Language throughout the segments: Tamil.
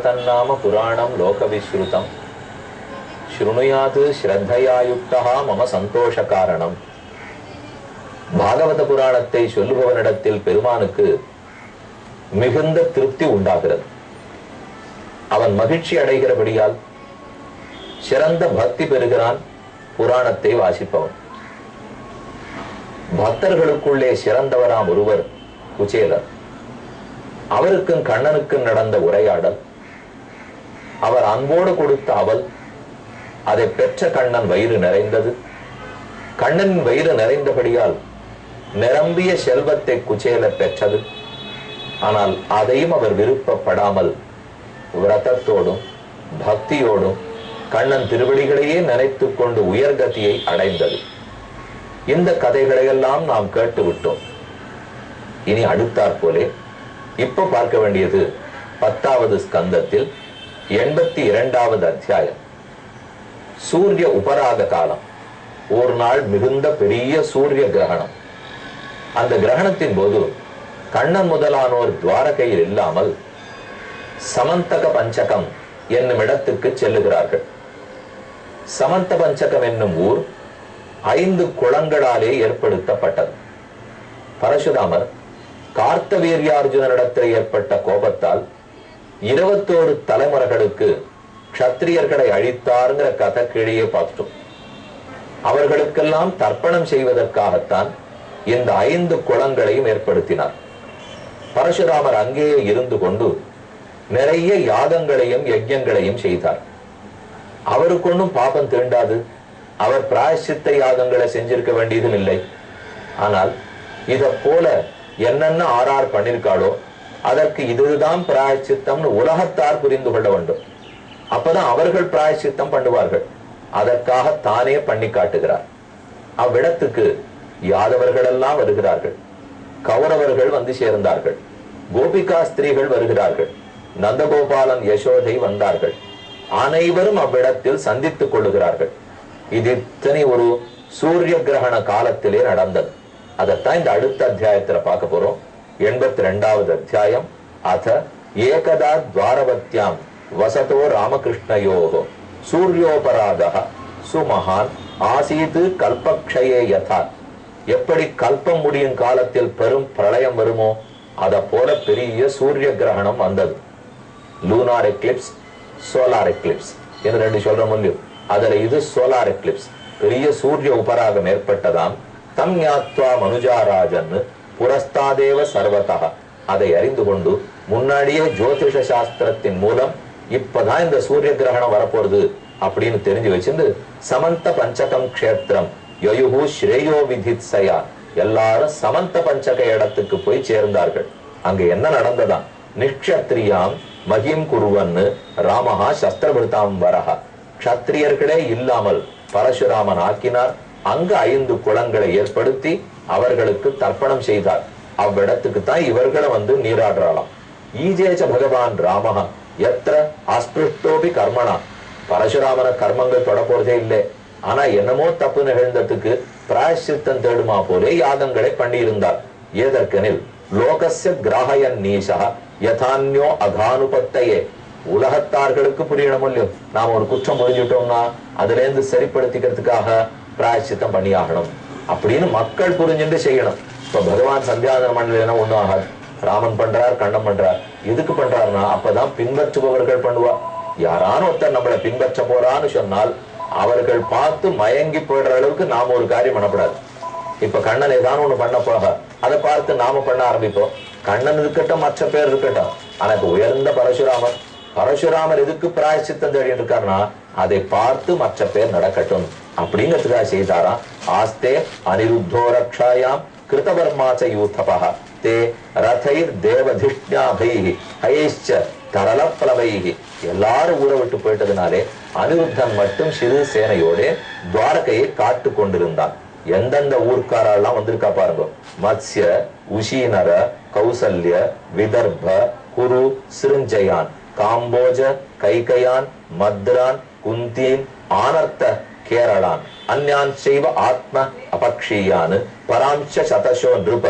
तन्नाम पुराणं लोकविश्रुतं शृणुयात् श्रद्धया युक्तः मम சந்தோஷ காரணம். பாகவத புராணத்தை சொல்லுபவனிடத்தில் பெருமானுக்கு மிகுந்த திருப்தி உண்டாகிறது. அவன் மகிழ்ச்சி அடைகிறபடியால் சிறந்த பக்தி பெறுகிறான். புராணத்தை வாசிப்பவன் பக்தர்களுக்குள்ளே சிறந்தவராம் ஒருவர் குச்சேலர். அவருக்கும் கண்ணனுக்கும் நடந்த உரையாடல், அவர் அன்போடு கொடுத்த அவள், அதை பெற்ற கண்ணன் வயிறு நிறைந்தது. கண்ணனின் வயிறு நிறைந்தபடியால் நிரம்பிய செல்வத்தை குச்சேலர் பெற்றது. ஆனால் அதையும் அவர் விருப்பப்படாமல் விரதத்தோடும் பக்தியோடும் கண்ணன் திருவடிகளையே நினைத்துக் கொண்டு உயர்கதியை அடைந்தது. இந்த கதைகளையெல்லாம் நாம் கேட்டு விட்டோம். இனி அடுத்தாற்போலே இப்ப பார்க்க வேண்டியது 10வது ஸ்கந்தத்தில் 82வது அத்தியாயம். சூரிய உபராக காலம். ஒரு நாள் மிகுந்த பெரிய சூரிய கிரகணம். அந்த கிரகணத்தின் போது கண்ணன் முதலானோர் துவாரகையில் இல்லாமல் சமந்தக பஞ்சகம் என்னும் இடத்துக்கு செல்லுகிறார்கள். சமந்த பஞ்சகம் என்னும் ஊர் 5 குளங்களாலே ஏற்படுத்தப்பட்டது. பரசுராமர் கார்த்தவீர்யார்ஜுனனிடத்தில் ஏற்பட்ட கோபத்தால் 21 தலைமுறைகளுக்கு க்ஷத்திரியர்களை அழித்தாருங்கிற கதை கீழே பார்த்தோம். அவர்களுக்கெல்லாம் தர்ப்பணம் செய்வதற்காகத்தான் இந்த 5 குளங்களையும் ஏற்படுத்தினார். பரசுராமர் அங்கேயே இருந்து கொண்டு நிறைய யாகங்களையும் யஜ்யங்களையும் செய்தார். அவருக்கு ஒன்றும் பாபம் தீண்டாது. அவர் பிராயசித்த யாகங்களை செஞ்சிருக்க வேண்டியதும் இல்லை. ஆனால் இத போல என்னென்ன ஆறார் பண்ணிருக்காளோ அதற்கு இதுதான் பிராயசித்தம்னு உலகத்தார் புரிந்து கொள்ள வேண்டும். அப்பதான் அவர்கள் பிராயசித்தம் பண்ணுவார்கள். அதற்காக தானே பண்ணி காட்டுகிறார். அவ்விடத்துக்கு யாதவர்கள் எல்லாம் வருகிறார்கள். கௌரவர்கள் வந்து சேர்ந்தார்கள். கோபிகா ஸ்திரீகள் வருகிறார்கள். நந்தகோபாலன் யசோதை வந்தார்கள். அனைவரும் அவ்விடத்தில் சந்தித்துக் கொள்ளுகிறார்கள். இது இத்தனை ஒரு சூரிய கிரகண காலத்திலே நடந்தது. அதைத்தான் இந்த அடுத்த அத்தியாயத்துல பார்க்க போறோம். 82வது அத்தியாயம். அத ஏகதா துவாரவத்யாம் வசதோ ராமகிருஷ்ணயோகோ சூரியோபராதः சுமஹான் ஆசீத் கல்பக்ஷயே யதா. எப்படி கல்பம் முடியும் காலத்தில் பெரும் பிரளயம் வருமோ அத போல பெரிய சூரிய கிரகணம் வந்தது. லூனார் எக்லிப்ஸ், சோலார் எக்லிப்ஸ் என்று 2 சொல்ற முடியும். அதுல இது சோலார் எக்லிப்ஸ், பெரிய சூரிய உபராகம் ஏற்பட்டதாம். தம் ஞாத்வா மனுஜாராஜன் புரஸ்தாதேவ சர்வதா. அதை அறிந்து கொண்டு முன்னாடியே ஜோதிஷ சாஸ்திரத்தின் மூலம் இப்பதான் இந்த சூரிய கிரகணம் வரப்போறது அப்படின்னு தெரிஞ்சு வச்சிருந்து சமந்த பஞ்சகம் க்ஷேத்திரம் யயுஹு ஸ்ரேயோ விதித்ஸயா எல்லாரும் சமந்த பஞ்சக இடத்துக்கு போய் சேர்ந்தார்கள். அங்க என்ன நடந்ததா? நிக்ஷத்ரியாம் மகிம் குருவன்னு ராமஹா சஸ்திரபிருதாம் வரஹா. க்ஷத்திரியர்களே இல்லாமல் பரசுராமன் ஆக்கினார். அங்கு 5 குளங்களை ஏற்படுத்தி அவர்களுக்கு தர்ப்பணம் செய்தார். அவ்விடத்துக்கு தான் இவர்களை வந்து நீராடுறாளாம். ஈஜேச்ச பகவான் ராமஹா எத்திர அஸ்பிருஷ்டோபி கர்மனா. பரசுராமன கர்மங்கள் தொட போறதே இல்லை. ஆனா என்னமோ தப்பு நிகழ்ந்ததுக்கு பிராயசித்தம் தேடுமா போலே யாகங்களை பண்ணி இருந்தார். ஏதற்கெனில் லோகஸ்ய கிராஹயன் நீஷா யதான்யோ அகானுபத்தையே. உலகத்தார்களுக்கு புரியணும் இல்லையோ, நாம ஒரு குற்றம் புரிஞ்சுட்டோம்னா அதுல இருந்து சரிப்படுத்திக்கிறதுக்காக பிராயசித்தம் பண்ணி ஆகணும் அப்படின்னு மக்கள் புரிஞ்சுட்டு செய்யணும். இப்ப பகவான் சந்தியாதனம் பண்ணலன்னா ஒண்ணும் ஆகாது. ராமன் பண்றார், கண்ணன் பண்றார். எதுக்கு பண்றாருன்னா அப்பதான் பின்பற்றுபவர்கள் பண்ணுவா. யாரான ஒருத்தர் நம்மளை பின்பற்ற போறான்னு சொன்னால் அவர்கள் பார்த்து மயங்கி போயிடுற அளவுக்கு நாம ஒரு காரியம் பண்ணப்படாது. இப்ப கண்ணன் ஏதான ஒண்ணு பண்ண போக அதை பார்த்து நாம பண்ண ஆரம்பிப்போம். கண்ணன் இருக்கட்டும், மற்ற பேர் இருக்கட்டும். ஆனா இப்ப உயர்ந்த பரசுராமர் எதுக்கு பிராயசித்தம் தேடி இருக்காருன்னா அதை பார்த்து மற்ற பேர் நடக்கட்டும் அப்படிங்கிறதுக்காக செய்தாராம். ஆஸ்தே அனிருத்தோ ரக்ஷாயாம் கிருதவர்மாச்ச யூதபஹ தே ரதைர் தேவதிஷ்ஞாபைஹி ஹயைச்ச தரளப்ளவைஹி. எல்லாரும் ஊரை விட்டு போயிட்டதுனாலே அனிருத்தன் மட்டும் சிறு சேனையோட துவாரகையை காட்டு கொண்டிருந்தான். எந்தெந்த ஊர்க்காரெல்லாம் வந்திருக்கா பாருங்க. மத்ஸ்ய, உஷீனர, கௌசல்ய, விதர்ப, குரு, சிருஞ்சயான், காம்போஜ, கைகயான், மத்ரான், குந்தீன், ஆனர்த்த, கேரளான், அந்யான் செய்வ ஆத்ம அபக்ஷியான், பராம்ச சதசோ நிருப.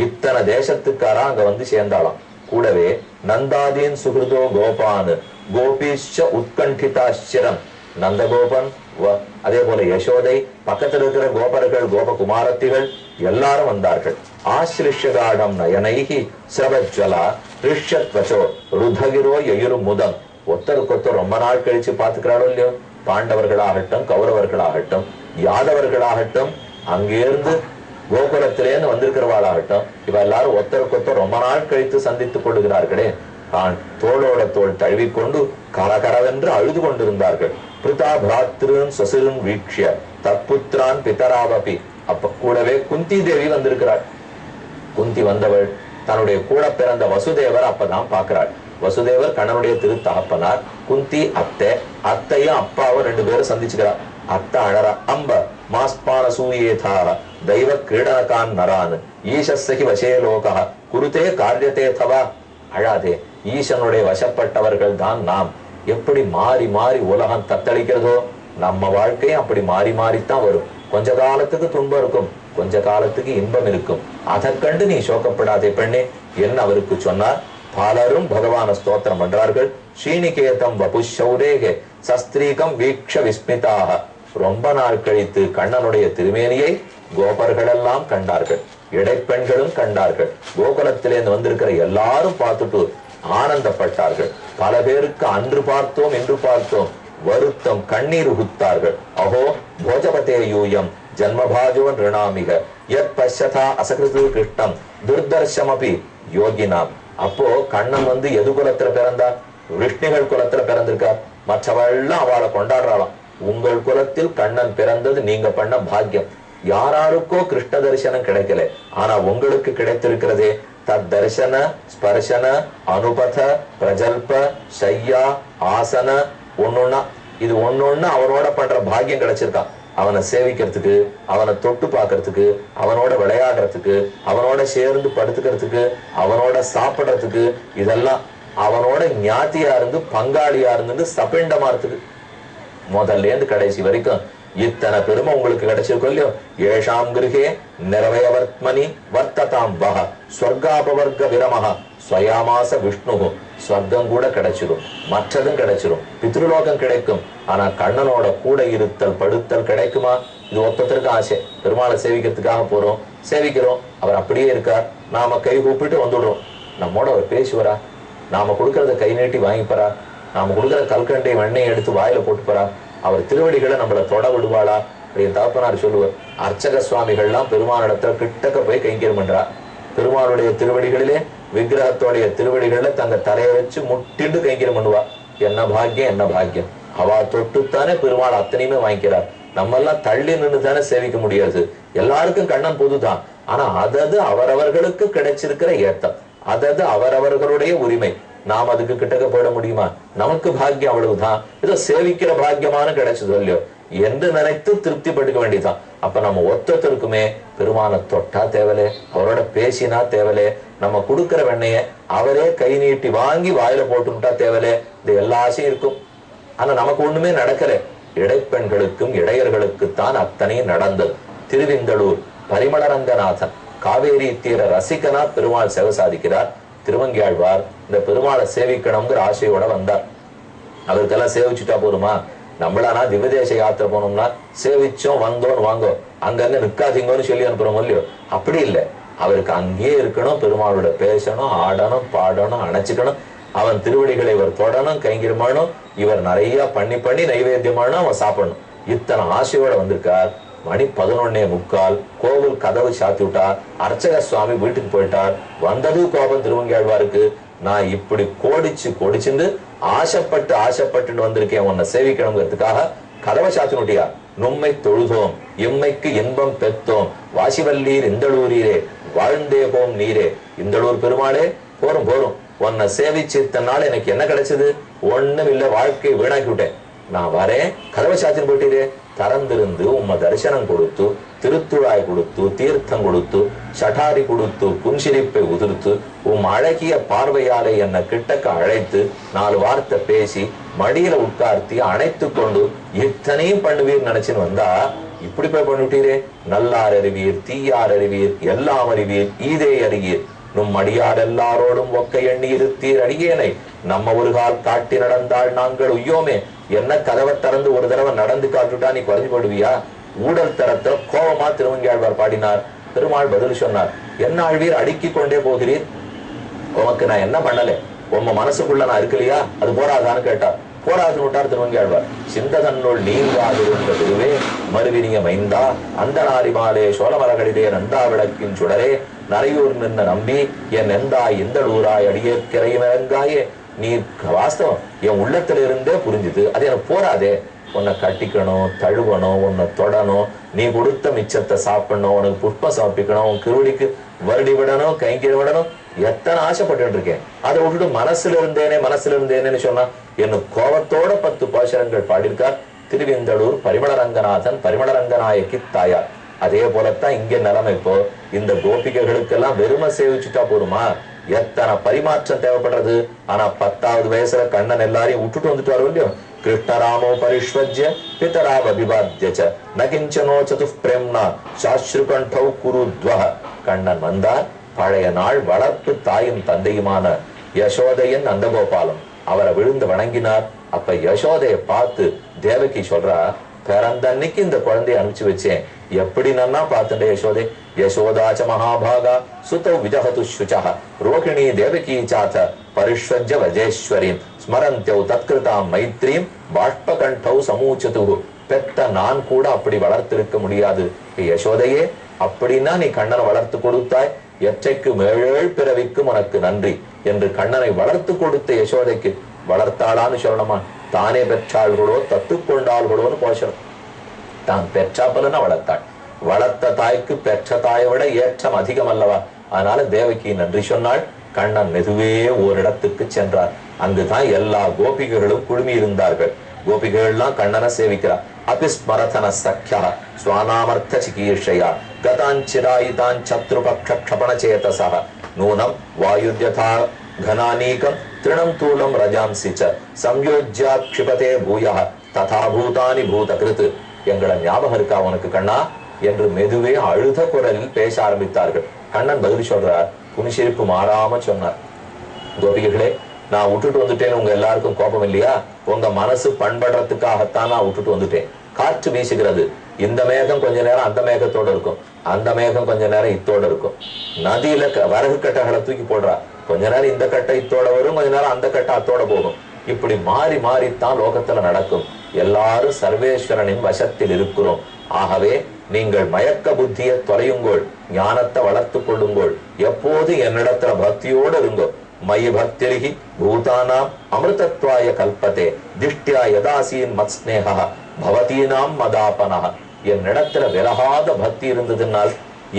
இத்தனை தேசத்துக்காரா அங்க வந்து சேர்ந்தாளாம். கூடவே நந்தாதீன் சுகிருதோ கோபான் கோபிஷ்ச உத்கண்டிதாச்சிரம். நந்தகோபன், அதே போல யசோதை, பக்கத்தில் இருக்கிற கோபர்கள், கோபகுமாரத்திகள் எல்லாரும் வந்தார்கள். ஆசிரிஷ்யகாடம் நயனைகி ஸ்ரவஜ்வலா ரிஷ்யத்வச்சோ ருதகிரோ எயுரு முதம். ஒருத்தருக்கொத்தர் ரொம்ப நாள் கழிச்சு பாத்துக்கிறாளோ இல்லையோ, பாண்டவர்களாகட்டும், கௌரவர்களாகட்டும், யாதவர்களாகட்டும், அங்கிருந்து கோகுலத்திலேருந்து வந்திருக்கிறவாளாகட்டும், இவ எல்லாரும் ஒருத்தருக்கொத்தர் ரொம்ப நாள் கழித்து சந்தித்துக் கொள்ளுகிறார்களே. தான் தோளோட தோள் தழுவிக்கொண்டு கரகரவென்று அழுது கொண்டிருந்தார்கள். பிருதா பிராத்திருன் சசுரன் வீக்ஷிய தற்புத்திரான் பிதராவபி. அப்ப கூடவே குந்தி தேவி வந்திருக்கிறாள். குந்தி வந்தவள் தன்னுடைய கூட பிறந்த வசுதேவர் அப்பதான் பாக்குறாள். வசுதேவர் கண்ணனுடைய திரு தகப்பனார், குந்தி அத்தை, அத்தையும் அப்பாவும் ரெண்டு பேரும் சந்திச்சுக்கிறார். அத்தை அழறா, அம்ப மாஸ்பான சூயேதாக தெய்வ கிரீடனகான் நரான் ஈசஸ்ஸகி வசே லோகா குருதே காரியத்தே தவா. அழாதே, ஈசனுடைய வசப்பட்டவர்கள் தான் நாம். எப்படி மாறி மாறி உலகம் தத்தளிக்கிறதோ, நம்ம வாழ்க்கையும் அப்படி மாறி மாறித்தான் வரும். கொஞ்ச காலத்துக்கு துன்பம் இருக்கும், கொஞ்ச காலத்துக்கு இன்பம் இருக்கும். அதை கண்டு நீ சோகப்படாதே பெண்ணே என்ன அவருக்கு சொன்னார். பலரும் பகவான ஸ்தோத்திரம் பண்றார்கள். ஸ்ரீநிகேதம் வபுஷௌரேகே சஸ்திரீகம் வீக்ஷ விஸ்மிதாக. ரொம்ப நாள் கழித்து கண்ணனுடைய திருமேனியை கோபர்கள் எல்லாம் கண்டார்கள், இடைப்பெண்களும் கண்டார்கள். கோகுலத்திலேருந்து வந்திருக்கிற எல்லாரும் பார்த்துட்டு ஆனந்தப்பட்டார்கள். பல பேருக்கு அன்று பார்த்தோம் இன்று பார்த்தோம் வருத்தம் கண்ணீர் உகுத்தார்கள். அஹோ போஜபதே யூயம் ஜன்மபாஜோன் ரிணாமிக யத் பஷ்யதா அசகிருது கிருஷ்ணம் துர்தர்ஷமபி யோகினாம். அப்போ கண்ணன் வந்து எது குலத்துல பிறந்தார்? விஷ்ணுகள் குலத்துல பிறந்திருக்கார். மற்றவெல்லாம் அவளை கொண்டாடுறாளாம். உங்கள் குலத்தில் கண்ணன் பிறந்தது நீங்க பண்ண பாக்கியம். யாராருக்கோ கிருஷ்ண தரிசனம் கிடைக்கல, ஆனா உங்களுக்கு கிடைத்திருக்கிறதே தத் தரிசன ஸ்பர்சன அனுபத பிரஜல்ப சையா ஆசன ஒன்னொன்னா. இது ஒன்னொன்னு அவனோட பண்ற பாக்கியம் கிடைச்சிருக்கான். அவனை சேவிக்கிறதுக்கு, அவனை தொட்டு பார்க்கறதுக்கு, அவனோட விளையாடுறதுக்கு, அவனோட சேர்ந்து படுத்துக்கிறதுக்கு, அவனோட சாப்பிடறதுக்கு, இதெல்லாம் அவனோட ஞாத்தியா இருந்து பங்காளியா இருந்து சபிண்டமா இருக்கு. முதல்ல இருந்து கடைசி வரைக்கும் இத்தனை பெருமை உங்களுக்கு கிடைச்சிருக்கும் இல்லையோ. ஏஷாம் கிருஹே நிரவயவர்த்மனி வர்த்ததாம் வஹ ஸ்வர்காபவர்க விரமஹ ஸ்வயாமாச விஷ்ணு. ஸ்வர்க்கம் கூட கிடைச்சிடும், மற்றதும் கிடைச்சிடும், பித்ருலோகம் கிடைக்கும். ஆனா கண்ணனோட கூட இருத்தல் படுத்தல் கிடைக்குமா? இது ஒத்தத்திற்கு ஆசை. பெருமாளை சேவிக்கிறதுக்காக போறோம், சேவிக்கிறோம், அவர் அப்படியே இருக்கார். நாம கை கூப்பிட்டு வந்துடுறோம். நம்மோட அவர் பேசுவாரா? நாம கொடுக்கறத கை நீட்டி வாங்கிப்பாரா? நாம கொடுக்குற கல்கண்டை வெண்ணையை எடுத்து வாயில போட்டு போறா? அவர் திருவடிகளை நம்மளை தொட விடுவாளா? அப்படின்னு தகப்பனார் சொல்லுவார். அர்ச்சக சுவாமிகள்லாம் பெருமானிடத்துல கிட்டக்க போய் கைங்கரியம் பண்றா. பெருமானுடைய திருவடிகளிலே, விக்கிரகத்தோடைய திருவடிகளில தங்க தலையை வச்சு முட்டிண்டு கைங்கரியம் பண்ணுவா. என்ன பாக்கியம், என்ன பாக்கியம்! அவா தொட்டுத்தானே பெருமாள் அத்தனையுமே வாங்கிக்கிறார். நம்ம எல்லாம் தள்ளி நின்று தானே சேவிக்க முடியாது. எல்லாருக்கும் கண்ணன் பொதுதான். ஆனா அதது அவரவர்களுக்கு கிடைச்சிருக்கிற ஏத்தம், அதது அவரவர்களுடைய உரிமை. நாம் அதுக்கு கிட்டக்க போயிட முடியுமா? நமக்கு பாக்கியம் அவ்வளவுதான். ஏதோ சேவிக்கிற பாக்கியமான கிடைச்சது இல்லையோ என்று நினைத்து திருப்தி பட்டுக்க வேண்டியதான். அப்ப நம்ம ஒத்தத்திற்குமே பெருமான தொட்டா தேவலே, அவரோட பேசினா தேவலே, நம்ம கொடுக்கிற வெண்ணைய அவரே கை நீட்டி வாங்கி வாயில போட்டுட்டா தேவலே. இது எல்லா ஆசையும் இருக்கும். ஆனா நமக்கு ஒண்ணுமே நடக்கல. இடைப்பெண்களுக்கும் இடையர்களுக்குத்தான் அத்தனையும் நடந்தது. திருவிந்தளூர் பரிமளரங்கநாதன் காவேரி தீர ரசிகனா பெருமாள் சேவை சாதிக்கிறார். திருவங்கியாழ்வார் இந்த பெருமாளை சேவிக்கணுங்கிற ஆசையோட வந்தார். அவருக்கெல்லாம் சேவிச்சுட்டா போருமா? நம்மளானா திவ்யதேச யாத்திரை போனோம்னா சேவிச்சோம் வந்தோன்னு வாங்கோ, அங்கங்க நிக்காதீங்கன்னு சொல்லி அனுப்புறோம் இல்லையோ. அப்படி இல்லை, அவருக்கு அங்கேயே இருக்கணும், பெருமாளோட பேசணும், ஆடணும், பாடணும், அணைச்சிக்கணும், அவன் திருவடிகளை இவர் தொடணும், கைங்கிரமானும், இவர் நிறைய பண்ணி பண்ணி நைவேத்தியமானும் அவன் சாப்பிடணும். இத்தனை ஆசையோட வந்திருக்கார். மணி 11:45, கோவில் கதவு சாத்தி விட்டார். அர்ச்சக சுவாமி வீட்டுக்கு போயிட்டார். வந்தது கோபம் திருவங்கியாழ்வாருக்கு. நான் இப்படி கோடிச்சுன்னு ஆசைப்பட்டு வந்திருக்கேன் உன்னை சேவிக்கணுங்கிறதுக்காக கதவை சாத்தி விட்டியா? நும்மை தொழுதோம், இம்மைக்கு இன்பம் பெத்தோம், வாசிவல்லீர் இந்தளூரீரே வாழ்ந்தேகோம் நீரே. இந்தளூர் பெருமாளே போரும் போரும், உன்னை சேவிச்சு இத்தனை நாள் எனக்கு என்ன கிடைச்சது? ஒண்ணும் இல்லை, வாழ்க்கையை வீணாக்கி விட்டேன். நான் வரேன், கதவை சாத்தின்னு போயிட்டீரே. திறந்திருந்து உம்ம தரிசனம் கொடுத்து, திருத்துழாய் கொடுத்து, தீர்த்தம் கொடுத்து, சட்டாரி கொடுத்து, புன்சிரிப்பை உதிர்த்து, அழகிய பார்வையாலே என்னை கிட்டக்க அழைத்து 4 வார்த்தை பேசி மடியில உட்கார்த்தி அணைத்து கொண்டு இத்தனையும் பண்ணுவீர் நினைச்சுன்னு வந்தா இப்படி போய் பண்ணிட்டீரே. நல்லார் அறிவீர், தீயார் அறிவீர், எல்லாம் அறிவீர், ஈதே அறிவீர். நும் அடியார் எல்லாரோடும் ஒக்க எண்ணி இருத்தீர் அடியேனை நம்ம ஒரு கால் காட்டி நடந்தாள் நாங்கள் உய்யோமே. என்ன கதவை திறந்து ஒரு தடவை நடந்து காட்டுட்டா நீ குறைஞ்சு போடுவியா? ஊடல் தரத்துல கோபமா திருவங்கியாழ்வார் பாடினார். பெருமாள் பதில் சொன்னார், என்ன ஆழ்வீர் அடுக்கி கொண்டே போகிறீர்? உனக்கு நான் என்ன பண்ணல? உம்ம மனசுக்குள்ள நான் இருக்கலையா? அது போராதான்னு கேட்டார். போராதுன்னு விட்டார் திருவங்கியாழ்வார். சிந்ததன்னுள் நீங்காதிருந்த திருவே மறுவினிய மைந்தா அந்த நாரிமாலே சோழமரகளிலே நந்தா விளக்கின் சுடரே நரையூர் நின்ன நம்பி என் எந்தாய் இந்த ஊராய் அடியேற்கிறையுமெங்காயே. நீ வாஸ்தவம் என் உள்ளத்துல இருந்தே புரிஞ்சுது. அது எனக்கு போராதே. உன்னை கட்டிக்கணும், தழுவணும், உன்னை தொடணும், நீ கொடுத்த மிச்சத்தை சாப்பிடணும், உனக்கு புஷ்பம் சமர்ப்பிக்கணும், உன் கிருவடிக்கு வருடி விடணும், கைங்கி விடணும், எத்தனை ஆசைப்பட்டு இருக்கேன். அதை விட்டுட்டு மனசுல இருந்தேனேன்னு சொன்னா என்ன கோபத்தோட 10 பாசுரங்கள் பாடியிருக்கார் திருவிந்தளூர் பரிமளரங்கநாதன் பரிமளரங்கநாயகி தாயார். அதே போலத்தான் இங்க நிலைமை. இப்போ இந்த கோபிகைகளுக்கெல்லாம் வெறுமை சேவிச்சுட்டா போருமா? எத்தனை பரிமாற்றம் தேவைப்படுறது. ஆனா 10வது வயசுல கண்ணன் எல்லாரையும் விட்டுட்டு வந்துட்டு வரும் இல்லையோ. கிருஷ்ணராமோ பரிஷ்வஜ்ய பிதராவ விபாத்யச்ச நகிஞ்சனோ சதுஷ்பிரேம்னா சாஸ்ருகண்டௌ குருத்வஹ. கண்ணன் வந்தார். பழைய நாள் வளர்ப்பு தாயும் தந்தையுமான யசோதையன் நந்தகோபாலம் அவரை விழுந்து வணங்கினார். அப்ப யசோதையை பார்த்து தேவகி சொல்றா, பிறந்த அன்னைக்கு இந்த குழந்தைய அனுப்பிச்சு வச்சேன், எப்படி நன்னா பார்த்துட்டே யசோதே. யசோதாச்ச மகாபாகா சுதௌ விஜஹது சுச்சஹ ரோகிணி தேவகி சாத பரிஷ்வஜ்ய வஜேஸ்வரீம் ஸ்மரந்தியௌ தத்கிருதாம் மைத்ரீம் பாஷ்பகண்டௌ சமூச்சது. பெத்த நான் கூட அப்படி வளர்த்திருக்க முடியாது யசோதையே. அப்படின்னா நீ கண்ணனை வளர்த்து கொடுத்தாய். எற்றைக்கு 7 பிறவிக்கும் உனக்கு நன்றி என்று கண்ணனை வளர்த்து கொடுத்த யசோதைக்கு வளர்த்தாளான்னு சொல்லணுமா? தானே பெற்றாள்களோ தத்துக்கொண்டாள்களோன்னு போஷணும். தான் பெற்றாப்பலன்னா வளர்த்தாள். வளர்த்த தாய்க்கு பெற்ற தாயை விட ஏற்றம் அதிகம் அல்லவா? அதனால தேவகி நன்றி சொன்னாள். கண்ணன் மெதுவே ஓரிடத்துக்கு சென்றார். அங்குதான் எல்லா கோபிகைகளும் குழுமி இருந்தார்கள். கோபிகைகள்லாம் கண்ணனை சேவிக்கிறார். அபிஸ்மரதன சக்யா ஸ்வானாமர்த்த சிகீர்ஷயா கதாஞ்சிராயிதான் சத்ருபக்ஷபண சேதசா நூனம் வாயுத்யதா கனானீகம் திருணம் தூலம் ரஜாம்சி ச சம்யோஜ்யா க்ஷிபதே பூயः ததா பூதானி பூதகிருத். எங்களை ஞாபகம் இருக்கா உனக்கு கண்ணா என்று மெதுவே அழுத குரலில் பேச ஆரம்பித்தார்கள். கண்ணன் பதில் சொல்றார். புனிசிரிப்பு மாறாம சொன்னார், கோபிகைகளே, நான் விட்டுட்டு வந்துட்டேன்னு உங்க எல்லாருக்கும் கோபம் இல்லையா? உங்க மனசு பண்படுறதுக்காகத்தான் நான் விட்டுட்டு வந்துட்டேன். காற்று வீசுகிறது. இந்த மேகம் கொஞ்ச நேரம் அந்த மேகத்தோட இருக்கும், அந்த மேகம் கொஞ்ச நேரம் இத்தோட இருக்கும். நதியில வரகு கட்டைகளை தூக்கி போடுறா. கொஞ்ச நேரம் இந்த கட்டை இத்தோட வரும், கொஞ்ச நேரம் அந்த கட்டை அத்தோட போகும். இப்படி மாறி மாறித்தான் லோகத்துல நடக்கும். எல்லாரும் சர்வேஸ்வரனின் வசத்தில் இருக்கிறோம். ஆகவே நீங்கள் மயக்க புத்தியை தொலையுங்கோள், ஞானத்தை வளர்த்து கொள்ளுங்கோள். எப்போது என்னிடத்துல பக்தியோடு இருங்கோ. மயி பக்திரிஹி பூதானாம் அமிர்தத்வாய கல்பதே திஷ்டியா யதாசீன் மத்ஸ்நேஹா பவதீனாம் மதாபனஹ. என்னிடத்துல விலகாத பக்தி இருந்ததுனால்,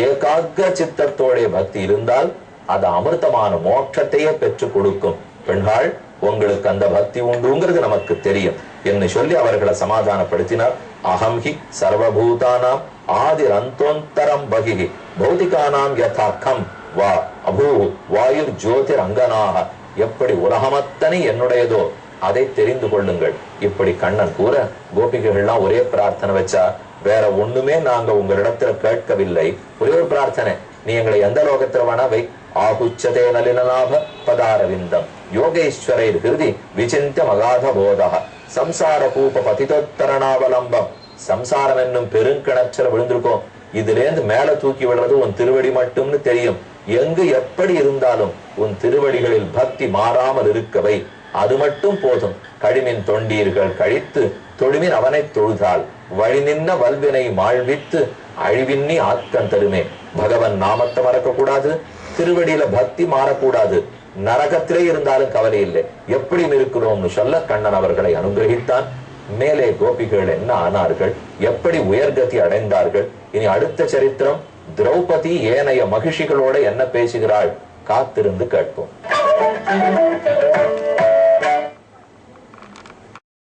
ஏகாக்ர சித்தத்தோடைய பக்தி இருந்தால் அது அமிர்தமான மோட்சத்தையே பெற்றுக் கொடுக்கும். பெண்கள், உங்களுக்கு அந்த பக்தி உண்டுங்கிறது நமக்கு தெரியும் என்று சொல்லி அவர்களை சமாதானப்படுத்தினார். அகம் ஹி சர்வபூதானாம் ஆதிர் அந்தோந்தரம் பகிஹி பௌதிகானாம் யதா கம் வா அபூ வாயுர் ஜோதிர் அங்கனாக. எப்படி உலகமத்தனை என்னுடையதோ அதை தெரிந்து கொள்ளுங்கள். இப்படி கண்ணன் கூற கோபிகைகள்லாம் ஒரே பிரார்த்தனை வச்சா, வேற ஒண்ணுமே நாங்க உங்களிடத்துல கேட்கவில்லை. ஒரே ஒரு பிரார்த்தனை, நீ எங்களை எந்த லோகத்துல வேணா வை. ஆகுச்சதே நலினநாப பதாரவிந்தம் யோகேஸ்வரை ஹிருதி விசிந்திய மகாத போதக சம்சார கூப பதிதோத்தரணாவலம்பம். சம்சாரம் என்னும் பெருங்கிணற்றில் விழுந்திருக்கோம். இதுல இருந்து மேல தூக்கி விடுறது உன் திருவடி மட்டும்னு தெரியும். எங்கு எப்படி இருந்தாலும் உன் திருவடிகளில் பக்தி மாறாமல் இருக்கவை, அது மட்டும் போதும். கழிமின் தொண்டீர்கள் கழித்து தொழுமின் அவனை தொழுதால் வழி நின்ன வல்வினை மாழ்வித்து அழிவின்னி ஆக்கன் தருமே. பகவன் நாமத்தை மறக்க கூடாது, திருவடியில பக்தி மாறக்கூடாது. நரகத்திலே இருந்தாலும் கவலை இல்லை, எப்படி இருக்கிறோம்னு சொல்ல கண்ணன் அவர்களை அனுகிரகித்தான். மேலே கோபிகள் என்ன ஆனார்கள், எப்படி உயர்கதி அடைந்தார்கள்? இனி அடுத்த சரித்திரம் திரௌபதி ஏனைய மகிழ்ச்சிகளோட என்ன பேசுகிறாள், காத்திருந்து கேட்போம்.